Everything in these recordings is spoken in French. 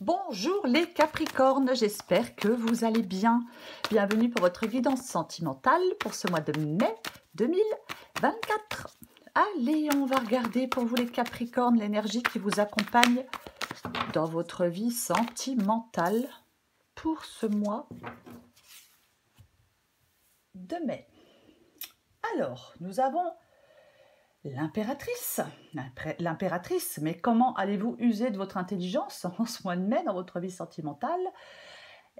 Bonjour les Capricornes, j'espère que vous allez bien. Bienvenue pour votre guidance sentimentale pour ce mois de mai 2024. Allez, on va regarder pour vous les Capricornes l'énergie qui vous accompagne dans votre vie sentimentale pour ce mois de mai. Alors, nous avons l'impératrice. L'impératrice, mais comment allez-vous user de votre intelligence en ce mois de mai dans votre vie sentimentale?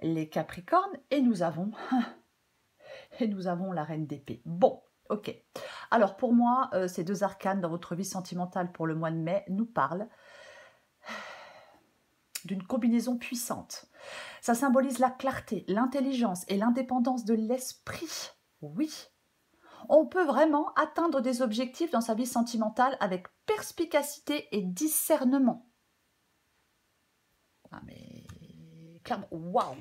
Les Capricornes, et nous avons la reine d'épée. Bon, ok. Alors pour moi, ces deux arcanes dans votre vie sentimentale pour le mois de mai nous parlent d'une combinaison puissante. Ça symbolise la clarté, l'intelligence et l'indépendance de l'esprit. Oui, on peut vraiment atteindre des objectifs dans sa vie sentimentale avec perspicacité et discernement. Ah mais clairement, waouh!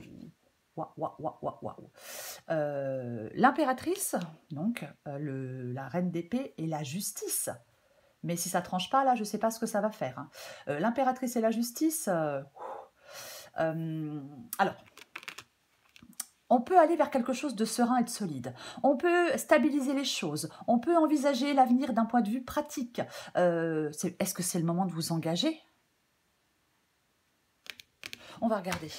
L'impératrice, donc la reine d'épée et la justice. Mais si ça tranche pas, là, je ne sais pas ce que ça va faire. Hein. L'impératrice et la justice, alors, on peut aller vers quelque chose de serein et de solide. On peut stabiliser les choses. On peut envisager l'avenir d'un point de vue pratique. Est-ce que c'est le moment de vous engager? On va regarder.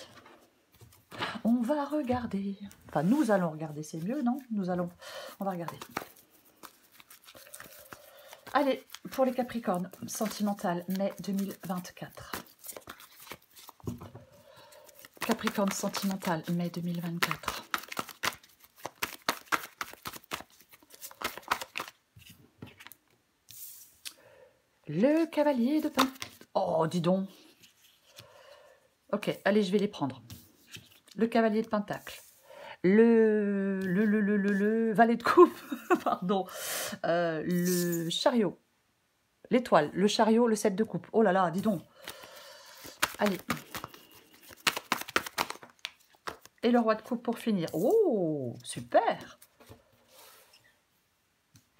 On va regarder. Enfin, nous allons regarder, c'est mieux, non? On va regarder. Allez, pour les Capricornes, sentimental, mai 2024. Capricorne sentimental, mai 2024. Le cavalier de pentacle. Oh, dis donc. Ok, allez, je vais les prendre. Le cavalier de pentacle. Le valet de coupe. Pardon. Le chariot. L'étoile. Le chariot, le 7 de coupe. Oh là là, dis donc. Allez. Et le roi de coupe pour finir. Oh, super.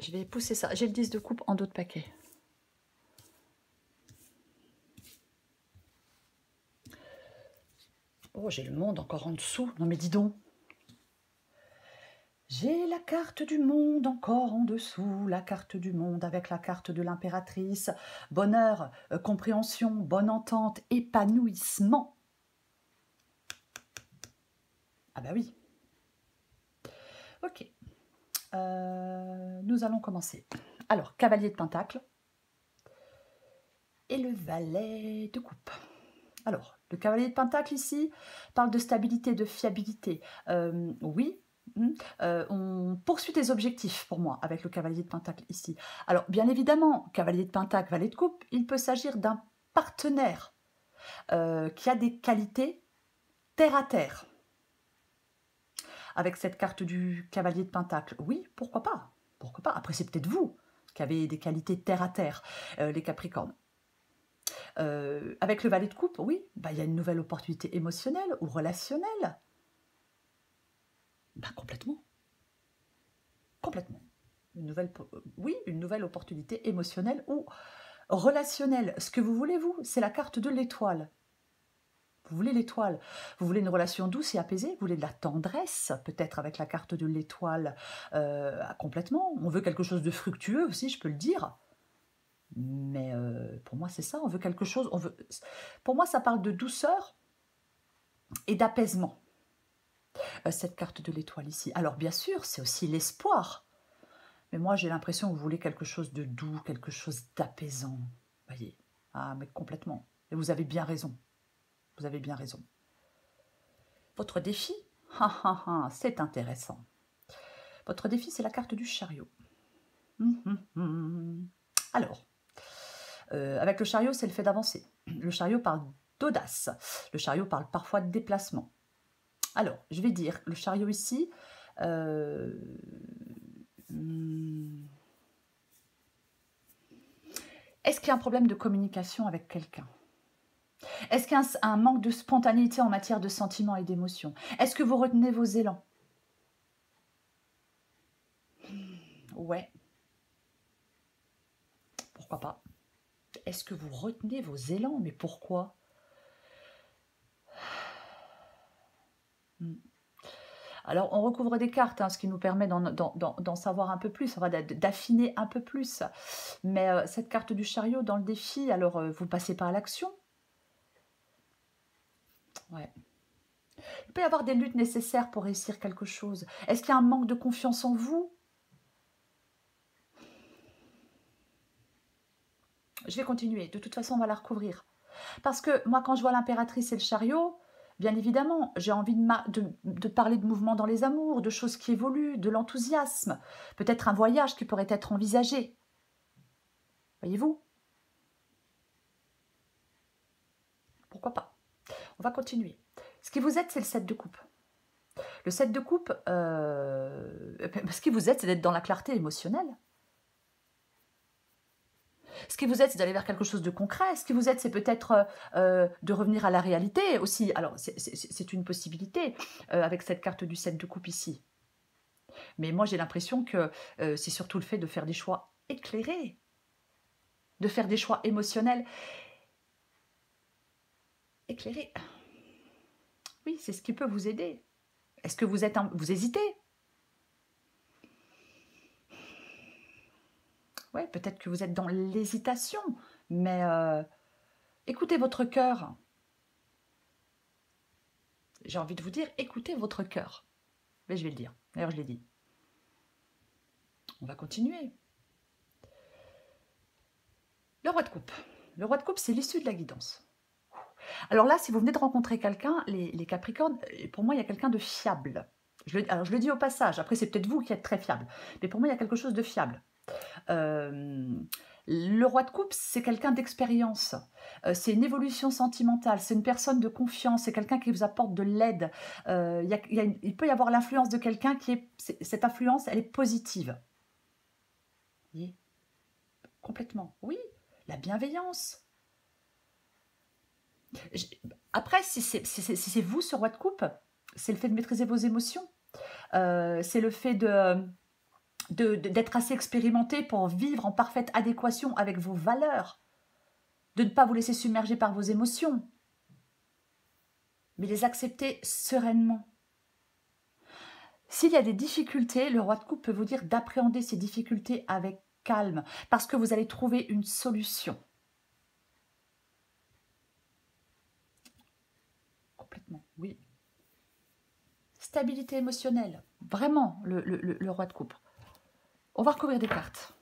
Je vais pousser ça. J'ai le 10 de coupe en dos de paquet. Oh, j'ai le monde encore en dessous. Non mais dis donc. J'ai la carte du monde encore en dessous, la carte du monde avec la carte de l'impératrice. Bonheur, compréhension, bonne entente, épanouissement. Ah bah oui. Ok. Nous allons commencer. Alors, cavalier de pentacle et le valet de coupe. Alors, le cavalier de pentacle ici parle de stabilité, de fiabilité. Oui, on poursuit des objectifs pour moi avec le cavalier de pentacle ici. Alors, bien évidemment, cavalier de pentacle, valet de coupe, il peut s'agir d'un partenaire qui a des qualités terre à terre. Avec cette carte du cavalier de pentacle, oui, pourquoi pas? Pourquoi pas? Après, c'est peut-être vous qui avez des qualités terre à terre, les Capricornes. Avec le valet de coupe, oui, il y a une nouvelle opportunité émotionnelle ou relationnelle. Complètement. Complètement. Une nouvelle opportunité émotionnelle ou relationnelle. Ce que vous voulez, vous, c'est la carte de l'étoile. Vous voulez l'étoile. Vous voulez une relation douce et apaisée. Vous voulez de la tendresse, peut-être avec la carte de l'étoile. Complètement. On veut quelque chose de fructueux aussi, je peux le dire. Mais pour moi, c'est ça. On veut quelque chose. Pour moi, ça parle de douceur et d'apaisement. Cette carte de l'étoile ici. Alors, bien sûr, c'est aussi l'espoir. Mais moi, j'ai l'impression que vous voulez quelque chose de doux, quelque chose d'apaisant. Voyez. Ah, mais complètement. Et vous avez bien raison. Vous avez bien raison. Votre défi, c'est intéressant. Votre défi, c'est la carte du chariot. Alors, avec le chariot, c'est le fait d'avancer. Le chariot parle d'audace. Le chariot parle parfois de déplacement. Alors, je vais dire, le chariot ici... Est-ce qu'il y a un problème de communication avec quelqu'un? Est-ce qu'il y a un manque de spontanéité en matière de sentiments et d'émotions? Est-ce que vous retenez vos élans? Ouais. Pourquoi pas? Est-ce que vous retenez vos élans? Mais pourquoi? Mm. Alors, on recouvre des cartes, hein, ce qui nous permet d'en savoir un peu plus, enfin, d'affiner un peu plus. Mais cette carte du chariot dans le défi, alors vous passez pas à l'action. Ouais. Il peut y avoir des luttes nécessaires pour réussir quelque chose. Est-ce qu'il y a un manque de confiance en vous? Je vais continuer. De toute façon, on va la recouvrir. Parce que moi, quand je vois l'impératrice et le chariot, bien évidemment, j'ai envie de parler de mouvements dans les amours, de choses qui évoluent, de l'enthousiasme. Peut-être un voyage qui pourrait être envisagé. Voyez-vous? Pourquoi pas? On va continuer. Ce qui vous aide, c'est le 7 de coupe. Le 7 de coupe, ce qui vous aide, c'est d'être dans la clarté émotionnelle. Ce qui vous aide, c'est d'aller vers quelque chose de concret. Ce qui vous aide, c'est peut-être de revenir à la réalité aussi. Alors, c'est une possibilité avec cette carte du 7 de coupe ici. Mais moi, j'ai l'impression que c'est surtout le fait de faire des choix éclairés, de faire des choix émotionnels éclairés. Oui, c'est ce qui peut vous aider. Est-ce que vous hésitez? Oui, peut-être que vous êtes dans l'hésitation, mais écoutez votre cœur. J'ai envie de vous dire, écoutez votre cœur. Mais je vais le dire. D'ailleurs, je l'ai dit. On va continuer. Le roi de coupe. Le roi de coupe, c'est l'issue de la guidance. Alors là, si vous venez de rencontrer quelqu'un, les Capricornes, pour moi, il y a quelqu'un de fiable. Alors, je le dis au passage. Après, c'est peut-être vous qui êtes très fiable. Mais pour moi, il y a quelque chose de fiable. Le roi de coupe, c'est quelqu'un d'expérience. C'est une évolution sentimentale. C'est une personne de confiance. C'est quelqu'un qui vous apporte de l'aide. Il peut y avoir l'influence de quelqu'un qui est... Cette influence, elle est positive. Vous voyez? Complètement. Oui, la bienveillance. Après, si c'est vous ce roi de coupe, c'est le fait de maîtriser vos émotions. C'est le fait d'être assez expérimenté pour vivre en parfaite adéquation avec vos valeurs, de ne pas vous laisser submerger par vos émotions, mais les accepter sereinement. S'il y a des difficultés, le roi de coupe peut vous dire d'appréhender ces difficultés avec calme, parce que vous allez trouver une solution. Complètement, oui. Stabilité émotionnelle, vraiment le roi de coupe. On va recouvrir des cartes.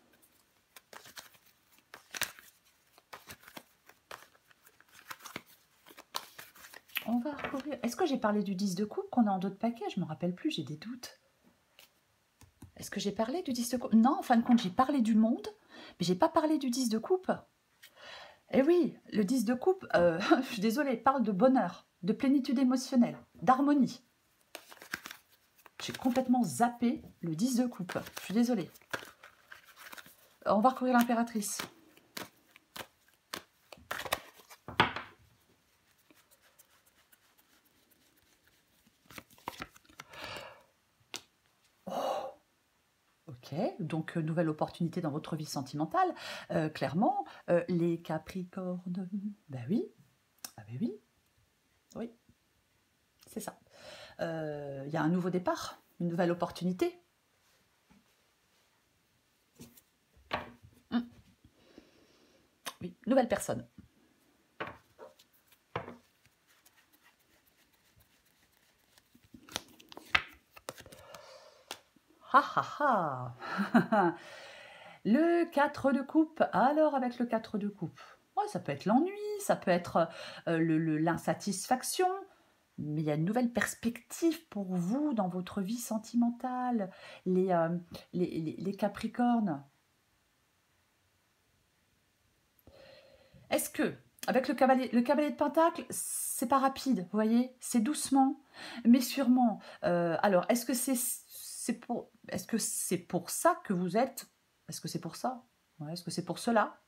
On va recouvrir. Est-ce que j'ai parlé du 10 de coupe qu'on a en d'autres paquets? Je ne me rappelle plus, j'ai des doutes. Est-ce que j'ai parlé du 10 de coupe? Non, en fin de compte, j'ai parlé du monde, mais j'ai pas parlé du 10 de coupe. Eh oui, le 10 de coupe, je suis désolée, parle de bonheur, de plénitude émotionnelle, d'harmonie. J'ai complètement zappé le 10 de coupe. Je suis désolée. On va recouvrir l'impératrice. Ok, donc nouvelle opportunité dans votre vie sentimentale. Clairement, les Capricornes, ben oui, ah ben oui, oui, c'est ça. Il y a un nouveau départ, une nouvelle opportunité. Oui, nouvelle personne. Ha ha ha. Le 4 de coupe. Alors, avec le 4 de coupe, ouais, ça peut être l'ennui, ça peut être l'insatisfaction, mais il y a une nouvelle perspective pour vous dans votre vie sentimentale. Les Capricornes. Est-ce que, avec le cavalier de Pentacle, c'est pas rapide, vous voyez, c'est doucement, mais sûrement. Alors, est-ce que c'est pour ça que vous êtes... Est-ce que c'est pour ça? Ouais, est-ce que c'est pour cela?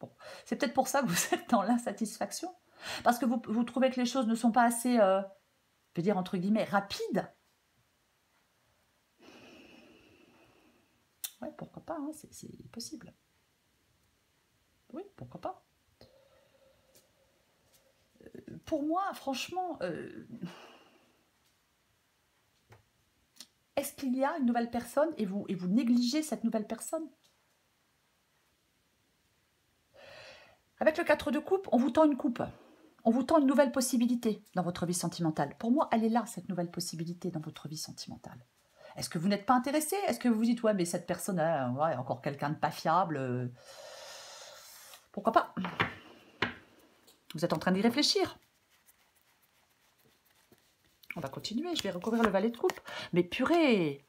Bon, c'est peut-être pour ça que vous êtes dans l'insatisfaction. Parce que vous trouvez que les choses ne sont pas assez, je veux dire, entre guillemets, rapides. Ouais, pourquoi pas, hein, c'est possible. Oui, pourquoi pas. Pour moi, franchement, qu'il y a une nouvelle personne et vous négligez cette nouvelle personne. Avec le 4 de coupe, on vous tend une coupe. On vous tend une nouvelle possibilité dans votre vie sentimentale. Pour moi, elle est là, cette nouvelle possibilité dans votre vie sentimentale. Est-ce que vous n'êtes pas intéressé? Est-ce que vous vous dites, ouais, mais cette personne, ouais, encore quelqu'un de pas fiable, pourquoi pas? Vous êtes en train d'y réfléchir. On va continuer, je vais recouvrir le valet de coupe. Mais purée!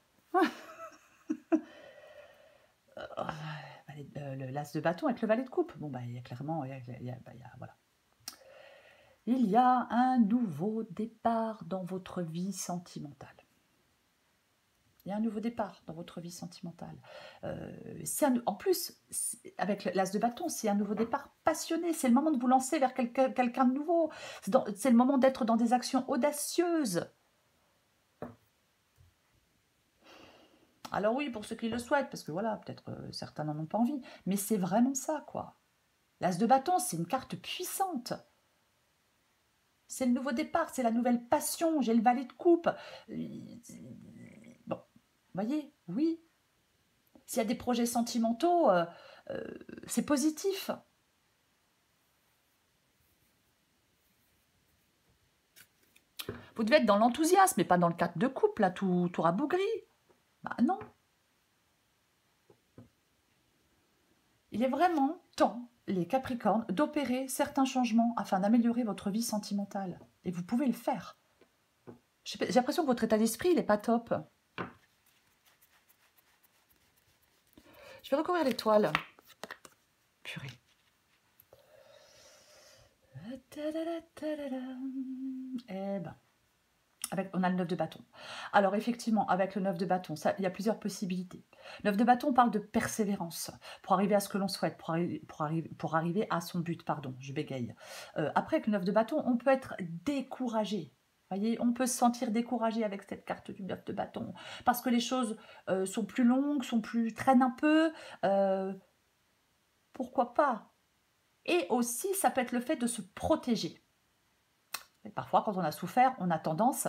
L'as de bâton avec le valet de coupe. Bon, bah, il y a clairement, voilà. Il y a un nouveau départ dans votre vie sentimentale. Il y a un nouveau départ dans votre vie sentimentale. En plus, avec l'as de bâton, c'est un nouveau départ passionné. C'est le moment de vous lancer vers quelqu'un de nouveau. C'est le moment d'être dans des actions audacieuses. Alors oui, pour ceux qui le souhaitent, parce que voilà, peut-être certains n'en ont pas envie, mais c'est vraiment ça, quoi. L'as de bâton, c'est une carte puissante. C'est le nouveau départ, c'est la nouvelle passion. J'ai le valet de coupe. Bon, voyez, oui. S'il y a des projets sentimentaux, c'est positif. Vous devez être dans l'enthousiasme, mais pas dans le 4 de coupe, là, tout rabougri. Bah non. Il est vraiment temps, les Capricornes, d'opérer certains changements afin d'améliorer votre vie sentimentale. Et vous pouvez le faire. J'ai l'impression que votre état d'esprit, il n'est pas top. Je vais recouvrir l'étoile. Purée. Eh ben, on a le 9 de bâton. Alors effectivement, avec le 9 de bâton, il y a plusieurs possibilités. 9 de bâton, on parle de persévérance pour arriver à ce que l'on souhaite, pour arriver à son but, pardon, je bégaye. Après, avec le 9 de bâton, on peut être découragé. Voyez, on peut se sentir découragé avec cette carte du 9 de bâton, parce que les choses sont plus longues, traînent un peu. Pourquoi pas? Et aussi, ça peut être le fait de se protéger. Et parfois, quand on a souffert, on a tendance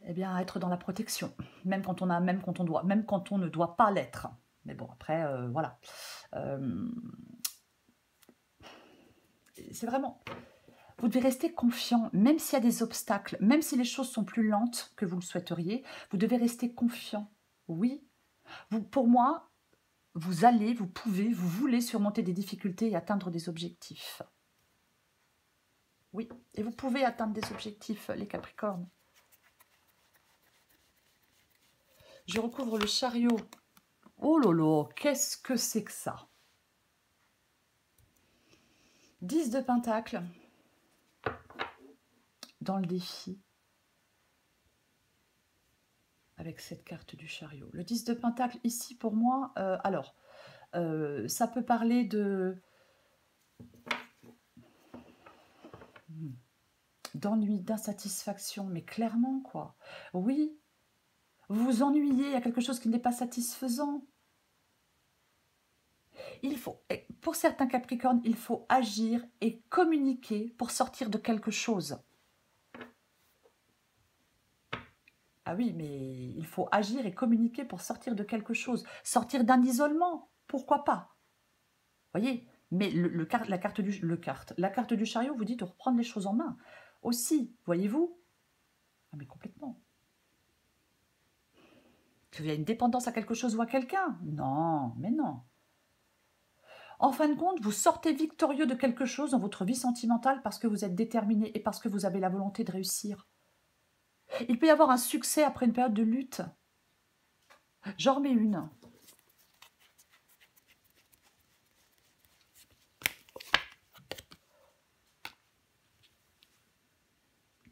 à être dans la protection, même quand on ne doit pas l'être. Mais bon, après, voilà. C'est vraiment... Vous devez rester confiant, même s'il y a des obstacles, même si les choses sont plus lentes que vous le souhaiteriez, vous devez rester confiant. Oui, pour moi, vous pouvez, vous voulez surmonter des difficultés et atteindre des objectifs. Oui, et vous pouvez atteindre des objectifs, les Capricornes. Je recouvre le chariot. Oh lolo, qu'est-ce que c'est que ça? 10 de Pentacle dans le défi. Avec cette carte du chariot. Le 10 de Pentacle, ici, pour moi, ça peut parler d'ennui, d'insatisfaction, mais clairement, quoi. Oui, vous vous ennuyez, il y a quelque chose qui n'est pas satisfaisant. Pour certains Capricornes, il faut agir et communiquer pour sortir de quelque chose. Ah oui, mais il faut agir et communiquer pour sortir de quelque chose. Sortir d'un isolement, pourquoi pas? Voyez, mais la carte du chariot vous dit de reprendre les choses en main. Aussi, voyez-vous? Ah mais complètement. Qu'il y a une dépendance à quelque chose ou à quelqu'un? Non, mais non. En fin de compte, vous sortez victorieux de quelque chose dans votre vie sentimentale parce que vous êtes déterminé et parce que vous avez la volonté de réussir. Il peut y avoir un succès après une période de lutte. J'en remets une.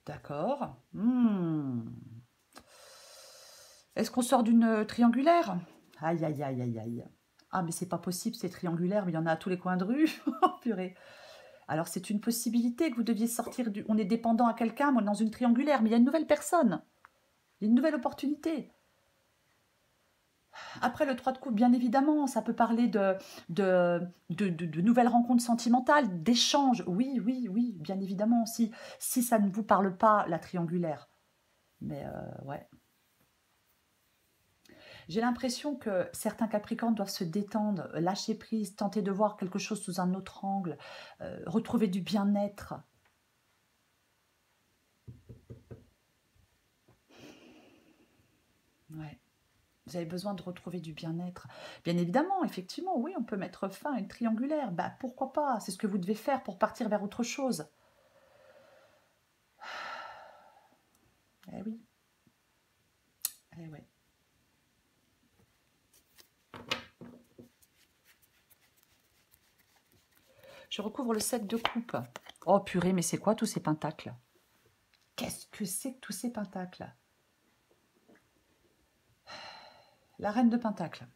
D'accord. Est-ce qu'on sort d'une triangulaire? Aïe, aïe, aïe, aïe, aïe. Ah, mais c'est pas possible, c'est triangulaire, mais il y en a à tous les coins de rue. Oh, purée. Alors, c'est une possibilité que vous deviez sortir du... On est dépendant à quelqu'un, moi, dans une triangulaire, mais il y a une nouvelle personne. Il y a une nouvelle opportunité. Après, le 3 de coupe, bien évidemment, ça peut parler de nouvelles rencontres sentimentales, d'échanges. Oui, oui, oui, bien évidemment, si ça ne vous parle pas, la triangulaire. Mais ouais. J'ai l'impression que certains Capricornes doivent se détendre, lâcher prise, tenter de voir quelque chose sous un autre angle, retrouver du bien-être. Ouais. Vous avez besoin de retrouver du bien-être. Bien évidemment, effectivement, oui, on peut mettre fin à une triangulaire. Bah, pourquoi pas? C'est ce que vous devez faire pour partir vers autre chose. Eh oui. Eh ouais. Je recouvre le 7 de coupe. Oh purée, mais c'est quoi tous ces pentacles? Qu'est-ce que c'est que tous ces pentacles? La reine de pentacles.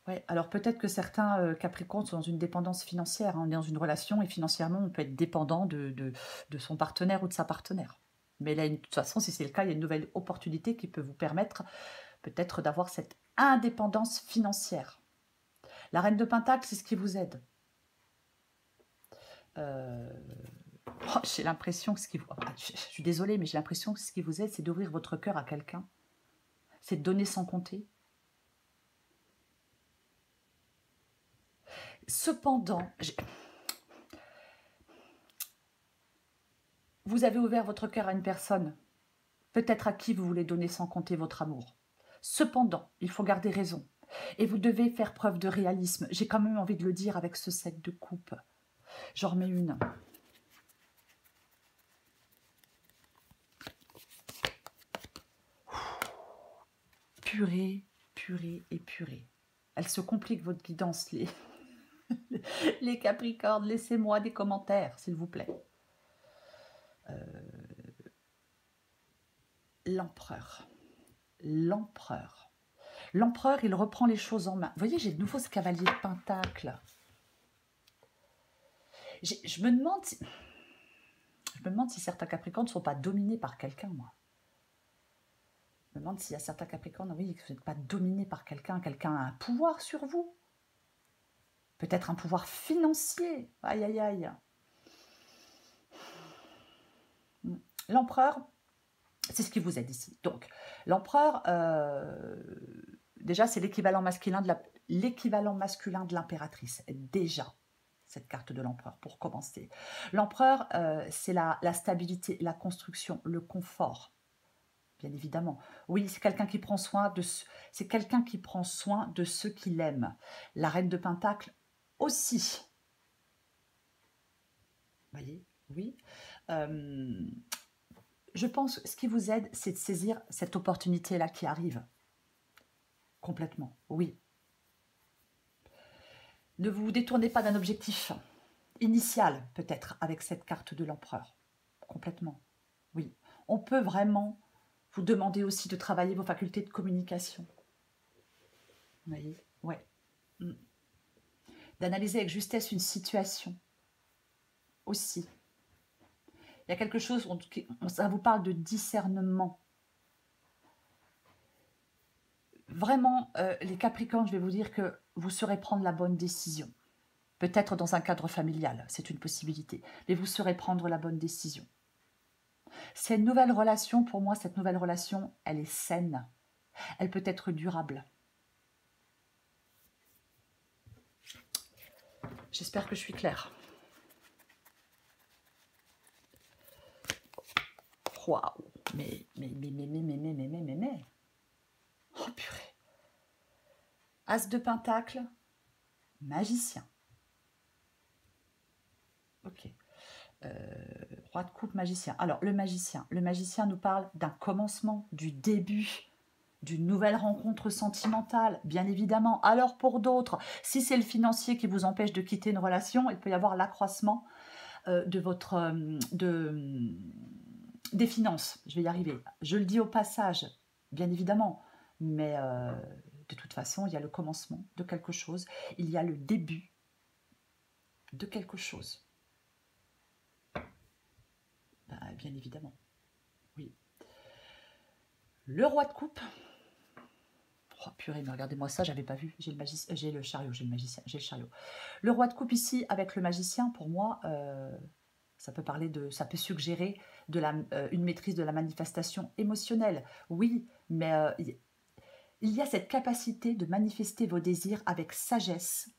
Ouais, alors peut-être que certains Capricornes sont dans une dépendance financière. Hein. On est dans une relation et financièrement, on peut être dépendant de son partenaire ou de sa partenaire. Mais là, de toute façon, si c'est le cas, il y a une nouvelle opportunité qui peut vous permettre peut-être d'avoir cette indépendance financière. La reine de Pentacle, c'est ce qui vous aide. J'ai l'impression que ce qui vous... je suis désolée, mais j'ai l'impression que ce qui vous aide, c'est d'ouvrir votre cœur à quelqu'un. C'est de donner sans compter. Cependant, vous avez ouvert votre cœur à une personne, peut-être à qui vous voulez donner sans compter votre amour. Cependant, il faut garder raison. Et vous devez faire preuve de réalisme. J'ai quand même envie de le dire avec ce 7 de coupe. J'en remets une. Purée, purée et purée. Elle se complique votre guidance, les Capricornes. Laissez-moi des commentaires, s'il vous plaît. L'empereur. L'empereur. L'empereur, il reprend les choses en main. Vous voyez, j'ai de nouveau ce cavalier de Pentacle. Je me demande si certains Capricornes ne sont pas dominés par quelqu'un, moi. Je me demande s'il y a certains Capricornes, oui, que vous n'êtes pas dominés par quelqu'un. Quelqu'un a un pouvoir sur vous. Peut-être un pouvoir financier. Aïe, aïe, aïe. L'empereur, c'est ce qui vous aide ici. Donc, l'empereur, déjà, c'est l'équivalent masculin de l'impératrice. Déjà, cette carte de l'empereur, pour commencer. L'empereur, c'est la stabilité, la construction, le confort. Bien évidemment. Oui, c'est quelqu'un qui prend soin de ceux qui l'aiment. La reine de Pentacle aussi. Vous voyez? Oui. Je pense que ce qui vous aide, c'est de saisir cette opportunité-là qui arrive. Complètement, oui. Ne vous détournez pas d'un objectif initial, peut-être, avec cette carte de l'empereur. Complètement, oui. On peut vraiment vous demander aussi de travailler vos facultés de communication. Vous voyez? Ouais. D'analyser avec justesse une situation aussi. Il y a quelque chose, ça vous parle de discernement. Vraiment, les Capricornes, je vais vous dire que vous saurez prendre la bonne décision. Peut-être dans un cadre familial, c'est une possibilité. Mais vous saurez prendre la bonne décision. C'est une nouvelle relation, pour moi, cette nouvelle relation, elle est saine. Elle peut être durable. J'espère que je suis claire. Waouh, mais. Oh purée. As de Pentacle, magicien. Ok. Roi de coupe, magicien. Alors, le magicien nous parle d'un commencement, du début, d'une nouvelle rencontre sentimentale, bien évidemment. Alors, pour d'autres, si c'est le financier qui vous empêche de quitter une relation, il peut y avoir l'accroissement des finances. Je vais y arriver. Je le dis au passage, bien évidemment, mais de toute façon, il y a le commencement de quelque chose, il y a le début de quelque chose. Bien évidemment, oui. Le roi de coupe. Oh purée, mais regardez-moi ça, j'avais pas vu. J'ai le chariot, j'ai le magicien, j'ai le chariot. Le roi de coupe ici avec le magicien, pour moi, Ça peut parler de, ça peut suggérer de une maîtrise de la manifestation émotionnelle. Oui, mais il y a cette capacité de manifester vos désirs avec sagesse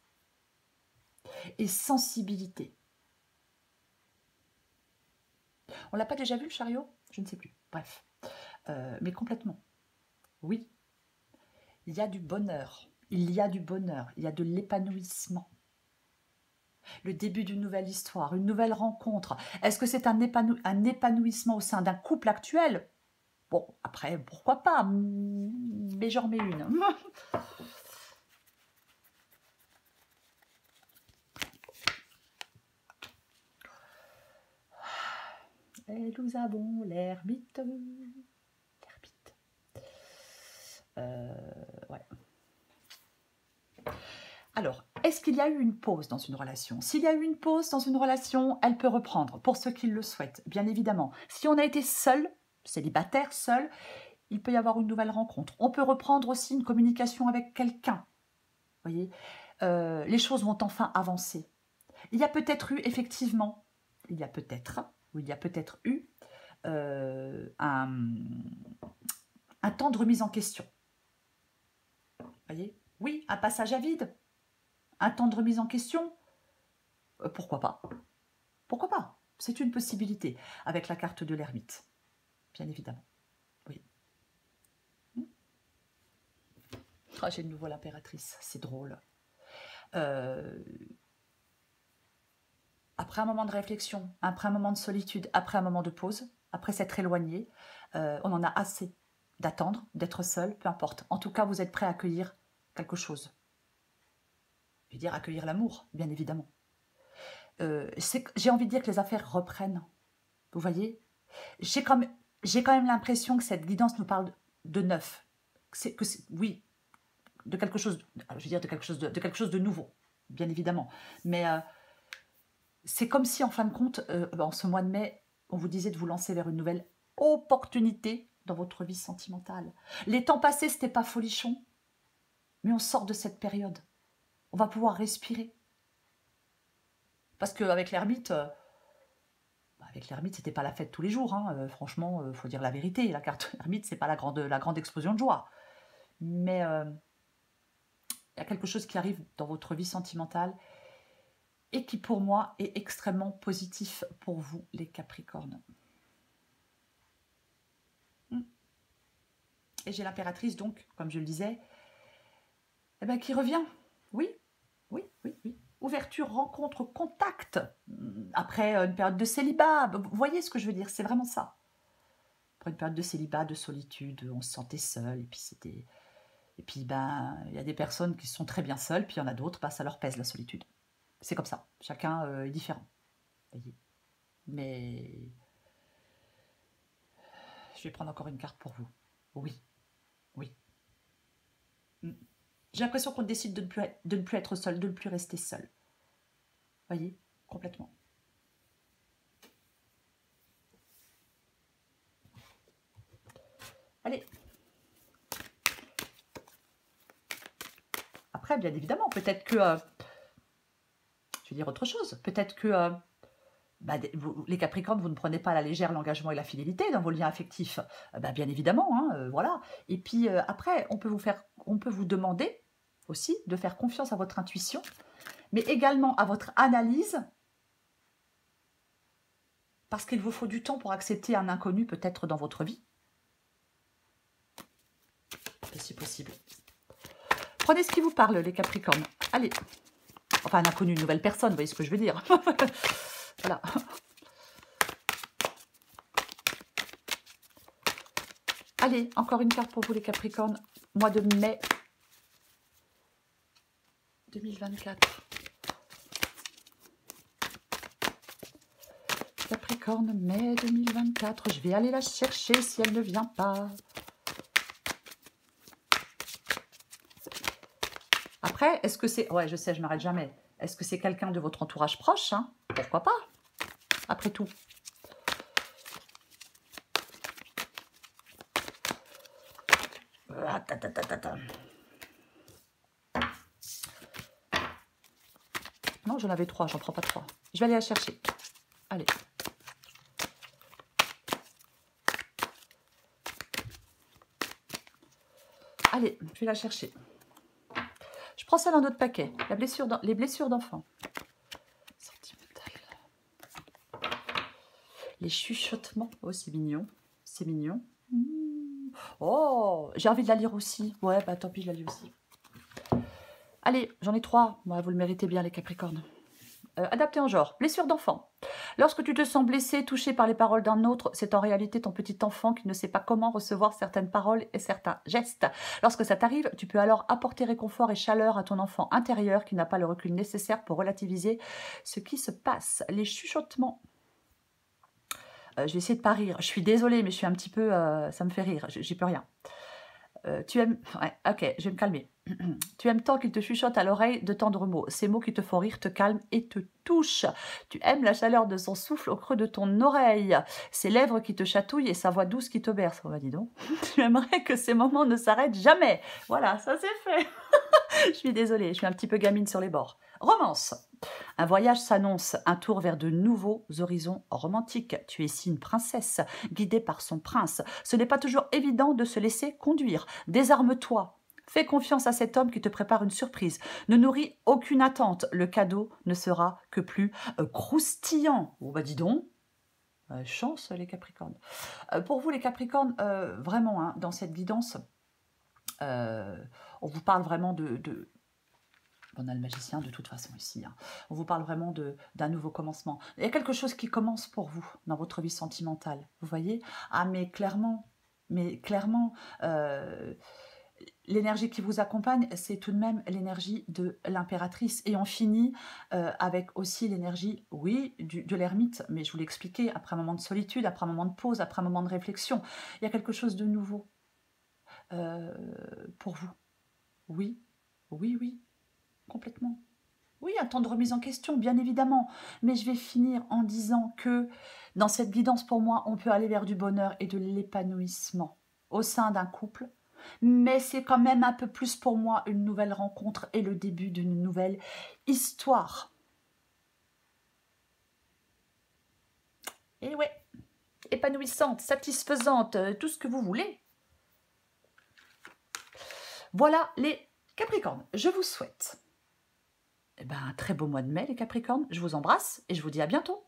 et sensibilité. On l'a pas déjà vu le chariot? Je ne sais plus. Bref, mais complètement. Oui, il y a du bonheur. Il y a du bonheur. Il y a de l'épanouissement. Le début d'une nouvelle histoire, une nouvelle rencontre. Est-ce que c'est un épanouissement au sein d'un couple actuel? Bon, après, pourquoi pas? Mais j'en mets une. Et nous avons l'ermite. L'ermite. Ouais. Alors, est-ce qu'il y a eu une pause dans une relation? S'il y a eu une pause dans une relation, elle peut reprendre, pour ceux qui le souhaitent, bien évidemment. Si on a été seul, célibataire, seul, il peut y avoir une nouvelle rencontre. On peut reprendre aussi une communication avec quelqu'un. Vous voyez, les choses vont enfin avancer. Il y a peut-être eu, effectivement, il y a peut-être eu un temps de remise en question. Vous voyez, oui, un passage à vide. Un temps de remise en question, pourquoi pas? Pourquoi pas? C'est une possibilité, avec la carte de l'ermite, bien évidemment. Oui. Oh, j'ai de nouveau l'impératrice, c'est drôle. Après un moment de réflexion, après un moment de solitude, après un moment de pause, après s'être éloigné, on en a assez d'attendre, d'être seul, peu importe. En tout cas, vous êtes prêt à accueillir quelque chose. Je veux dire, accueillir l'amour, bien évidemment. J'ai envie de dire que les affaires reprennent. Vous voyez, j'ai quand même l'impression que cette guidance nous parle de neuf. Oui, de quelque chose, je veux dire de quelque chose de nouveau, bien évidemment. Mais c'est comme si, en fin de compte, en ce mois de mai, on vous disait de vous lancer vers une nouvelle opportunité dans votre vie sentimentale. Les temps passés, c'était pas folichon, mais on sort de cette période. On va pouvoir respirer. Parce qu'avec l'ermite, c'était pas la fête tous les jours. Hein. Franchement, il faut dire la vérité. La carte ermite, c'est pas la grande explosion de joie. Mais il y a quelque chose qui arrive dans votre vie sentimentale et qui, pour moi, est extrêmement positif pour vous, les Capricornes. Et j'ai l'impératrice, donc, comme je le disais, qui revient. Oui. Ouverture, rencontre, contact. Après une période de célibat. Vous voyez ce que je veux dire? C'est vraiment ça. Après une période de célibat, de solitude, on se sentait seul. Et puis, il y a des personnes qui sont très bien seules, puis il y en a d'autres, ça leur pèse la solitude. C'est comme ça. Chacun est différent. Voyez. Mais je vais prendre encore une carte pour vous. Oui. J'ai l'impression qu'on décide de ne plus être seul, de ne plus rester seul. Voyez, complètement. Allez. Après, bien évidemment, peut-être que... je vais dire autre chose. Peut-être que les Capricornes, vous ne prenez pas à la légère l'engagement et la fidélité dans vos liens affectifs. Bien évidemment, hein, voilà. Et puis après, on peut vous demander aussi de faire confiance à votre intuition, mais également à votre analyse, parce qu'il vous faut du temps pour accepter un inconnu peut-être dans votre vie. C'est possible. Prenez ce qui vous parle, les Capricornes. Allez. Enfin, un inconnu, une nouvelle personne, vous voyez ce que je veux dire. Voilà. Allez, encore une carte pour vous, les Capricornes. Mois de mai 2024. Capricorne, mai 2024. Je vais aller la chercher si elle ne vient pas. Après, est-ce que c'est... Ouais, je sais, je m'arrête jamais. Est-ce que c'est quelqu'un de votre entourage proche, hein? Pourquoi pas? Après tout. Non, j'en avais 3, j'en prends pas 3. Je vais aller la chercher. Allez, Allez, je vais la chercher. Je prends ça dans notre paquet. Les blessures d'enfants. Sentimental. Les chuchotements. Oh, c'est mignon. C'est mignon. Oh, j'ai envie de la lire aussi. Ouais, bah tant pis, je la lis aussi. Allez, j'en ai 3. Ouais, vous le méritez bien, les Capricornes. Adapté en genre. Blessure d'enfant. Lorsque tu te sens blessé, touché par les paroles d'un autre, c'est en réalité ton petit enfant qui ne sait pas comment recevoir certaines paroles et certains gestes. Lorsque ça t'arrive, tu peux alors apporter réconfort et chaleur à ton enfant intérieur qui n'a pas le recul nécessaire pour relativiser ce qui se passe. Les chuchotements. Je vais essayer de pas rire. Je suis désolée, mais je suis un petit peu... ça me fait rire. J'y peux rien. Tu aimes... Ouais, ok, je vais me calmer. Tu aimes tant qu'il te chuchote à l'oreille de tendres mots. Ces mots qui te font rire te calment et te touchent. Tu aimes la chaleur de son souffle au creux de ton oreille. Ses lèvres qui te chatouillent et sa voix douce qui te berce. Oh bah dis donc. Tu aimerais que ces moments ne s'arrêtent jamais. Voilà, ça c'est fait. Je suis désolée, je suis un petit peu gamine sur les bords. Romance. Un voyage s'annonce, un tour vers de nouveaux horizons romantiques. Tu es ici une princesse, guidée par son prince. Ce n'est pas toujours évident de se laisser conduire. Désarme-toi. Fais confiance à cet homme qui te prépare une surprise. Ne nourris aucune attente. Le cadeau ne sera que plus croustillant. Oh bah dis donc. Chance les Capricornes. Pour vous les Capricornes, vraiment, hein, dans cette guidance, on vous parle vraiment de... On a le magicien de toute façon ici. Hein. On vous parle vraiment d'un nouveau commencement. Il y a quelque chose qui commence pour vous dans votre vie sentimentale. Vous voyez? Ah mais clairement, l'énergie qui vous accompagne, c'est tout de même l'énergie de l'impératrice. Et on finit avec aussi l'énergie, oui, de l'ermite. Mais je vous l'ai expliqué, après un moment de solitude, après un moment de pause, après un moment de réflexion. Il y a quelque chose de nouveau pour vous. Oui, oui, oui. Complètement. Oui, un temps de remise en question, bien évidemment. Mais je vais finir en disant que dans cette guidance, pour moi, on peut aller vers du bonheur et de l'épanouissement au sein d'un couple. Mais c'est quand même un peu plus pour moi une nouvelle rencontre et le début d'une nouvelle histoire. Et ouais, épanouissante, satisfaisante, tout ce que vous voulez. Voilà les Capricornes. Je vous souhaite un très beau mois de mai, les Capricornes. Je vous embrasse et je vous dis à bientôt.